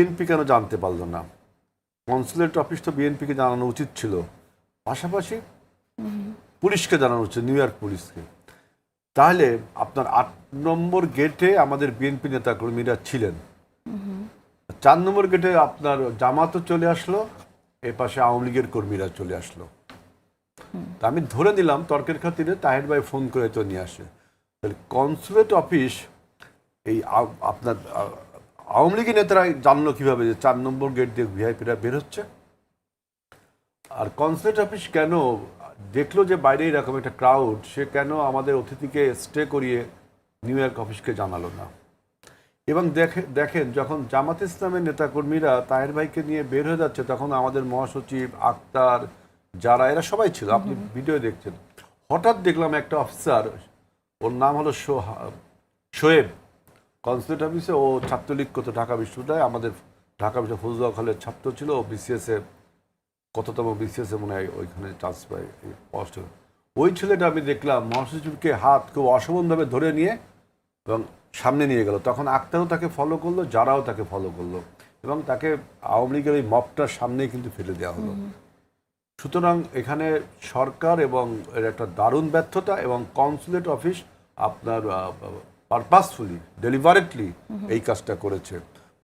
BNP কেন জানতে পারলো না? কনসুলেট অফিস তো বিএনপিকে জানানো উচিত ছিল, পাশাপাশি পুলিশকে জানানো উচিত, নিউ ইয়র্ক পুলিশকে। তাহলে আপনার 8 নম্বর গেটে আমাদের বিএনপি নেতাকর্মীরা ছিলেন, 4 নম্বর গেটে আপনার জামাতও চলে আসলো, এ পাশে আওয়ামী লীগের কর্মীরা চলে আসলো। তা আমি ধরে নিলাম তর্কের খাতিরে তাহের ভাই ফোন করে তো নিয়ে আসে। তাহলে কনসুলেট অফিস এই আপনার আওয়ামী লীগের নেতারা জানলো কিভাবে যে 4 নম্বর গেট দিয়ে ভিআইপিরা বের হচ্ছে? আর কনসুলেট অফিস কেন দেখলো যে বাইরে এরকম একটা ক্রাউড, সে কেন আমাদের অতিথিকে স্টে করিয়ে নিউ ইয়র্ক অফিসকে জানালো না? এবং দেখেন যখন জামাত ইসলামের নেতাকর্মীরা তাহের ভাইকে নিয়ে বের হয়ে যাচ্ছে, তখন আমাদের মহাসচিব আক্তার যারা এরা সবাই ছিল, আপনি ভিডিও দেখছেন। হঠাৎ দেখলাম একটা অফিসার, ওর নাম হলো শোয়েব, কনসুলেট অফিসে, ও ছাত্রলীগ করতো ঢাকা বিশ্ববিদ্যালয়ে, আমাদের ঢাকা বিশ্ববিদ্যালয় ফজলুল হলের ছাত্র ছিল, ও বিসিএসে কততম বিসিএসে মনে হয় ওইখানে চান্স পায় পোস্ট। ওই ছেলেটা আমি দেখলাম মহাসচিবকে হাত খুব অশোভনভাবে ধরে নিয়ে এবং সামনে নিয়ে গেল। তখন আক্তারও তাকে ফলো করলো, যারাও তাকে ফলো করলো, এবং তাকে আওয়ামী লীগের ওই মপটার সামনেই কিন্তু ফেলে দেওয়া হলো। সুতরাং এখানে সরকার এবং এর একটা দারুণ ব্যর্থতা, এবং কনসুলেট অফিস আপনার পারপাসফুলি ডেলিভারেটলি এই কাজটা করেছে।